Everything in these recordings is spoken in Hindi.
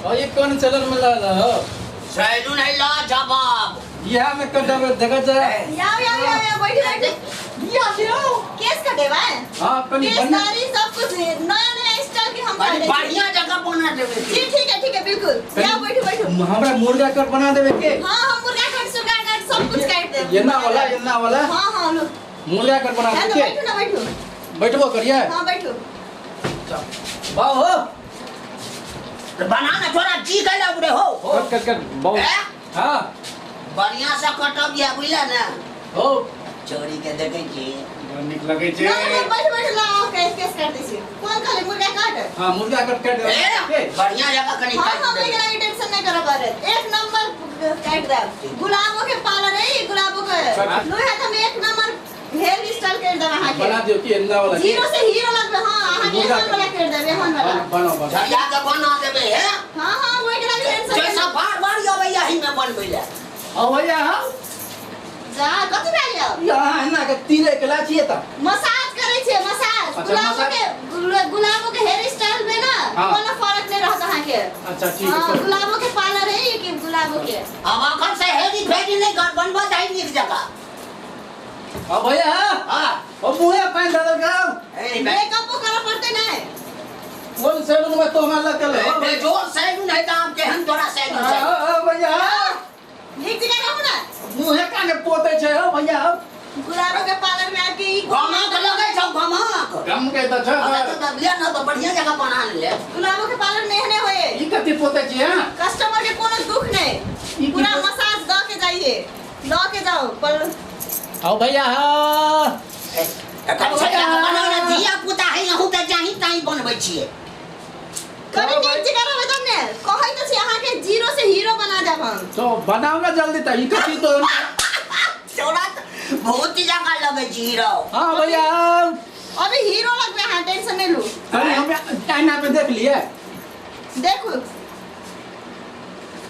और ये कौन चलन में ला हो सैलून है ला जवाब यहां में कटा देखा जाए या बैठ या केस कटेवा हां कनी केस दाढ़ी सब कुछ नया स्टाइल के हम कर बढ़िया जगह बना देबे जी ठीक है बिल्कुल या बैठो हमरा मुर्गा कट बना देबे के हां हम मुर्गा कट सुगा कट सब कुछ काट देब ये ना वाला हां लो मुर्गा कट बना देबे के बैठो ना बैठो बैठबो करिए हां बैठो वाह हो बनाना थोड़ा जी कैला उड़े हो कट बहुत हां बढ़िया से कटब या बुझला ना हो चोरी के देखे छी निक लगे छे ना बैठ ला केस काट दे छी कौन खाली मुर्गा काट हां मुर्गा कट दे बढ़िया जगह कनी हां काट हां दे मेरा टेंशन नहीं करो बारे एक नंबर काट दे गुलाबों के पालन है गुलाबों के लोहा तो में एक नंबर हेयर स्टाइल कर दे वहां के बना दियो कि एंदा वाला जीरो से हीरो लगबे हां हां के वाला कर दे वेहन वाला बनो झरिया के बना देबे है हां वो एकरा टेंशन जैसा बार बार यो भैया ही में बनबैला ओ भैया जा कथि भैया यहाँ है ना के तीरे के लाचिए त मसाज करे छे मसाज गुलाबों के हेयर स्टाइल में ना कोनो फर्क नहीं रहता है के अच्छा ठीक है हां गुलाबों के पार्लर है ये कि गुलाबों के अब अखन से हेडी फेडी नहीं कर बनबो जाई निक जगह ओ भैया हां ओ मुहे पान दादा का ए मेकअप करा पड़ते नहीं कौन सैलून में तो हमरा लगल है बेजोर सैलून है त हम केहन तोरा सैलून छै ओ भैया ठीक जगह रहू ना मुहे काने पोते छे हो भैया गुलाबों के पार्लर में आके ई गमक लगे छौ गमक गम के त छ तो लिया ना तो बढ़िया जगह बना ले गुलाबों के पार्लर नेहने होए ई कति पोते छे हां कस्टमर के कोनो दुख नहीं पूरा मसाज द के जाइए ल के जाओ पर आओ भैया हां एखन से बनाना दिया पुता है यहू त जाही ताई बनबै छिए कभी नीक जगह रहबे तब ने कहै त छी अहाँ के जीरो से हीरो बना देब हम तो बनाओ ना जल्दी त ई कति तो छोड़ा बहुत ही जगह लगे जीरो हां भैया अभी हीरो लगबे हां टेंशन नहीं लो अरे हम चाइना पे देख लिए देखो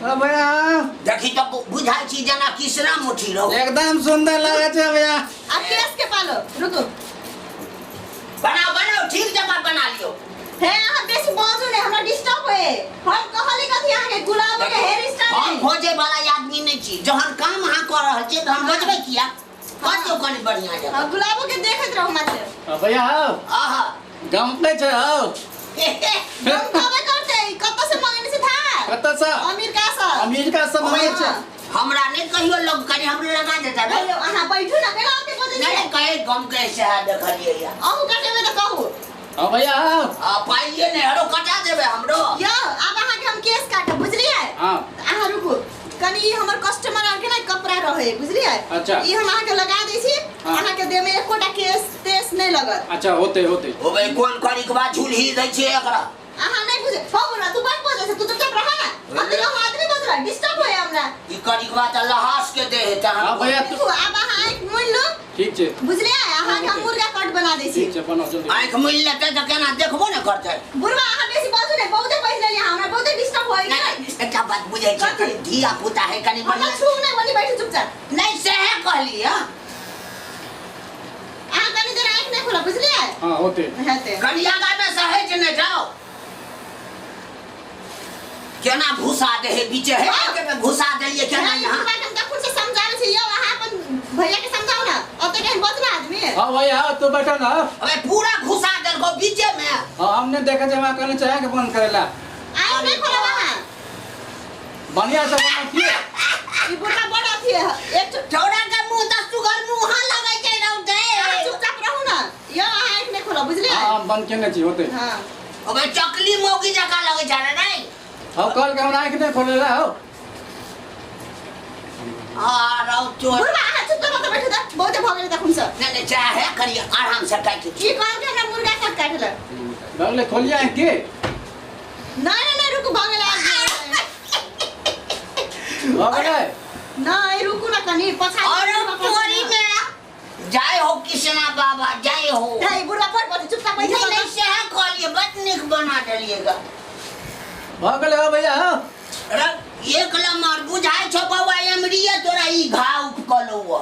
ओ भैया देखी तो बुझाई छी जना किसरा मुठी रो एकदम सुंदर लगे छे भैया अब केस के पालो रुको बनाओ ठीक जगह बना लियो हे अहाँ बेसी बाजू ने हमरा डिस्टर्ब होए हम कहली कथि अहाँ के गुलाब के हेयर स्टाइल हम खोजे वाला आदमी नहीं छी जहन काम अहाँ कर रहल छी त हम बजबै किया कतियो कनी बढ़िया जगह हां गुलाब के देखत रहू मात्र ओ भैया आहा गम पे छे हो हम कबे करते कत से मांगने से था कत से अमेरिका से मांगे छे हमरा नहीं कहियो लोग कनी हमरे लगा देता रे अहाँ बैठू ना केना आके बजे नहीं कहे गम कैसे है देखलिए या अहू कटे में त कहू ओ भैया आ पाइए ने हरो कटा देबे हमरो यो अब अहाँ के हम केस काटब बुझलिए हां अहाँ रुकू कनी हमर कस्टमर आके ना कपड़ा रहे बुझलिए अच्छा ई हम अहाँ के लगा दै छी अहाँ के दे में एकोटा केस तेस नहीं लगत अच्छा होते ओ भाई कौन करी के बाद झूल ही दै छै एकरा अहाँ नहीं बुझे हो ना तू बात बोले तू चुपचाप रह ना अब देखो आदमी बोल रहा डिस्टर्ब होए हमरा ई करी के बाद लहास के दे है त हां भैया देखो अब अहाँ एक मुन लो ठीक छे बुझलिए अहाँ के हम मुर्गा कट बना दै छी ठीक छे बनाओ जल्दी आंख मिल लेते त केना देखबो न करते बुढ़वा अहाँ बेसी बाजू नहीं बहुते पैसा ले हमरा बहुते डिस्टर्ब होए नहीं एकटा बात बुझै छै कनी धिया पुता है कनी हमरा छू नहीं बनी बैठ चुपचाप नहीं से है कहली हां अहाँ कनी देर आंख नहीं खोला बुझलिए हां होते हेते कनी आगा में सहज ने जाओ केना घुसा दे है बीचे है के में घुसा देलिए केना यहां हम तखन से समझावे छी यो अहाँ अपन भैया के समझाओ ना अब तो कहीं बचना आदमी हां भैया तू बैठा ना अबे पूरा घुसा दे को बीचे में हां हमने देखा जमा करने चाहे के बंद करेला आंख नहीं खोला वहां बढ़िया से बना किए ई बुढ़ा बड़ा थी एक चौड़ा के मुंह त सुगर मुंह लगे छै रहते चुपचाप रहू ना यो अहाँ आंख नहीं खोला बुझलिए हां बंद केने छी होते हां अबे चकली मोगी जका लगे छै नहीं हम कल के हमरा आंख नहीं खोलेला हो आ राव चोर बुढ़वा अहाँ चुपचाप मत बैठो त बहुते भगले तखन से नहीं चाहे करिए आराम से काट ई कहल के ना मुर्गा कट काटला लगले खोलिया है के नहीं रुको भगले भगले नहीं रुको ना कनी पछा और पूरी में जय हो कृष्णा बाबा जय हो नहीं बुढ़वा पट चुपचाप बैठो नहीं से है कहलिए बतनिक बना देलिएगा भगले हो भैया अरे एक लमर बुझाई छो बाबा एमरिए तोरा ई घाव कलो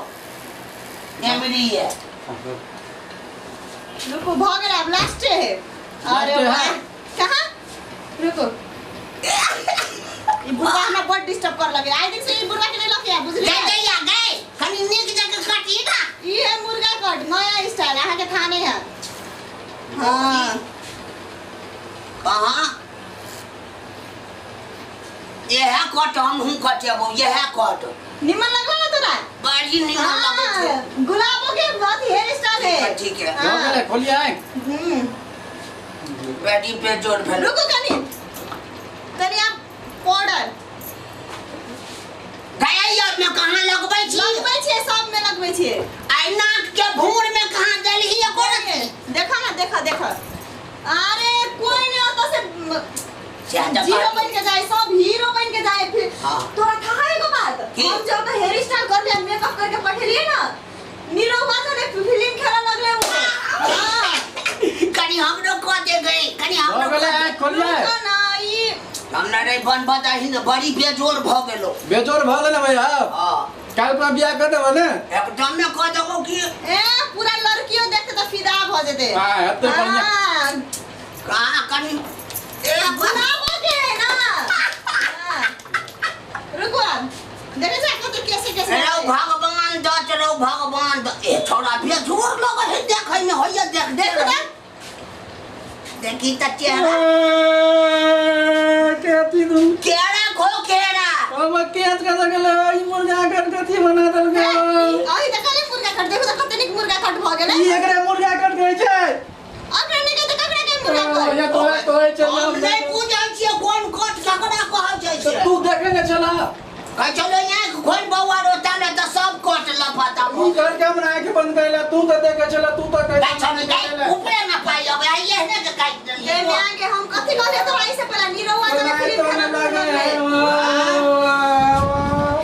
एमरिए रुको भाग रहा अब लास्ट है अरे लास्ट है? वाह कहाँ रुको बुढ़वा हमरा बहुत डिस्टर्ब कर लगे आई दिन से ई बुढ़वा के ले लके बुझलिए गए या गए कनी नीक जगह काटी ना ई है मुर्गा कट नया स्टाइल अहाँ के खाने है हां कहां ये है कट हम हूं कटेबो ये है कट निमन लगला ना तोरा बड़ी निमन लगे छे गुलाबों के बहुत हेयर स्टाइल है ठीक है हो गए खोलिए बेटी पे जोड़ भेल रुको कनी कनी आप पाउडर गया यार में कहां लगबै छी लगबै छे सब में लगबै छे आई नाक के भूर में कहां देली ये कोन देखा ना देखा अरे कोई नहीं होता से जीरो बन के जाए सब हीरो बन के जाए फिर तोरा था है को बात हम जब हेयर स्टाइल कर लिया मेकअप करके पठेलिए ना नीरो बात ने फिल्म खेला लगले वो हां कनी हमरो को दे गए कनी हो हमरो गए खोलिए ना ई हमरा रे बन बताही न बड़ी बेजोर भ गेलो बेजोर भ गेल भैया हां काल पर बियाह कर देबो ने एकदम में कह देबो कि ए पूरा लड़कियों देखते तो फिदा भ जेते हां हत्ते बढ़िया कहां कनी ए बनाबो के ना रुको देखे जा को तो कैसे रौ भगवान दच रौ भगवान ए छोरा बेजोर लगे है देखै में होइया देख देखी त चेहरा केती दू केरा खो केरा अब केत का लगल ई मुर्गा कट कथी बना दल के आई देखले मुर्गा कट देखो तो कतनिक मुर्गा कट भ गेलै ई एकरे मुर्गा कट गई छै अब रहने के तो ककरा के मुर्गा कट ये तो चल हम नहीं पूछै छियै कोन कट ककरा कहै छै से तू देखे ने चला कह चलो यहाँ खोल बउआ रोता न त सब कट लफाता तू घर के हमरा आंख बंद कैला तू तो देखे चला तू तो कह चलो नहीं ऊपर न पाई अब आइए ने के काट ए देलिए में आके हम कथि कहले तो ऐसे पहला नीरवा जना फिल्म तो खेला लगे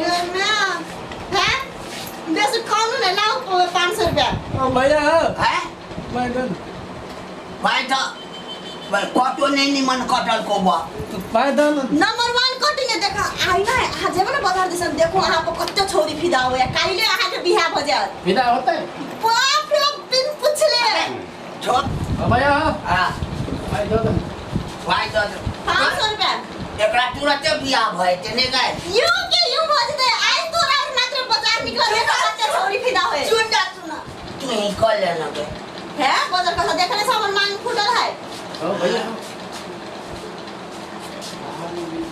ये में है बेस कानून है लाओ 500 रुपया ओ भैया है मैडम भाई तो भाई कटो नहीं निमन कटल को बा पैदल नंबर 1 कटिंग देखा आई ना आ जेबे ना बाजार दिसन देखो अहाँ पर कत्ते छोरी फिदा होया काइले अहाँ के बियाह भ जात विदा होते बाप रे बिन पूछले छोड़ ओ भैया हां भाई दो दो भाई तो 500 रुपया एकरा तुरंत बियाह भय ते ने गए यू के यू भजते आज तो रात मात्र बाजार निकल देखो कत्ते छोरी फिदा होए सुना तू ही कर लेना के है बाजार का देखने से हमर मांग फुटल है ओ भैया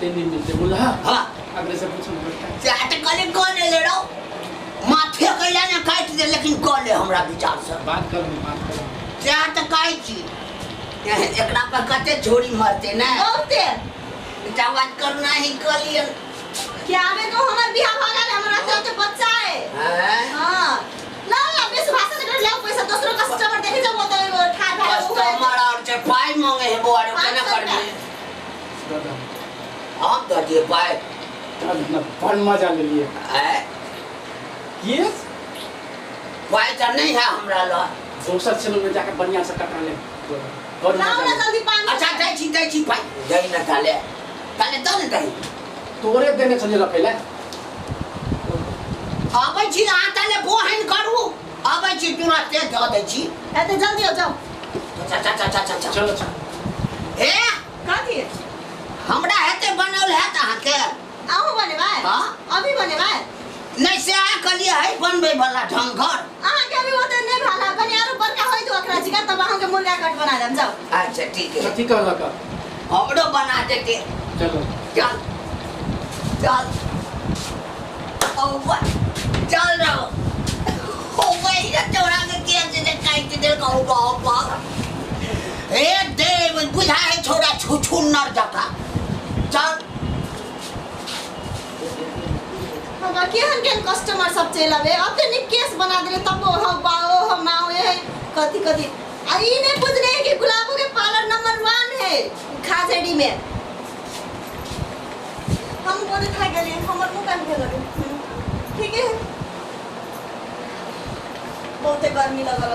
तीन मिनट बोला हां अगले से पूछो चाट कले कोन ले रो माथे कैला ने काट दे लेकिन कॉले हमरा विचार से बात कर चाट काई छी एकरा पर कते छोरी मरते ना बहुते जवान करना ही कलिए क्या में तो हमार बियाह भ गेल हमरा तो बच्चा है हैं हां ला ला बेस भाषा कर ले पैसा दूसरो कस्टमर देखे जब तो ठार भाई कस्टमर और जे पाई मांगे है बोआरे केना करबे हम तो जे पाई फन मजा ले लिए है ये पाई तो नहीं है हमरा ला दोसर चैनल में जाके बढ़िया से कटा ले लाओ ना जल्दी 500 अच्छा दे छी पाई दई ना ताले तो न दई तोरे देने चले पहले आबै छी अहाँ ताले बोहन करू आबै छी तुरंत दे दै छी एते जल्दी हो जाओ अच्छा चलो चलो ए कथि हमरा हेते बनल है त अहाँ के आहू बने भाई हां अभी बने भाई नहीं से आ कलिए है बनबे वाला ढंग घर अहाँ के अभी होते नहीं भाला कनी आरो बड़का होई तो अकरा चिका तब अहाँ के मुर्गा कट बना देम जाओ अच्छा ठीक है ठीक है लगा हमरो बना देते चलो चल चल ओवा चल रहो ओ भाई ये चोरा के जे काट दे को बाबा ए देव बुझा है छोरा छुछु नर जका चल हम केहन केहन कस्टमर सब चल आवे अब ते निक केस बना देले तब हम बाओ हम आओ ये कथि कथि आ ई ने पूछ रहे कि गुलाबो के पार्लर नंबर 1 है खाजेडी में हम बोले खा गेले हमर मुंह काट गेल ठीक है बहुते गर्मी लगल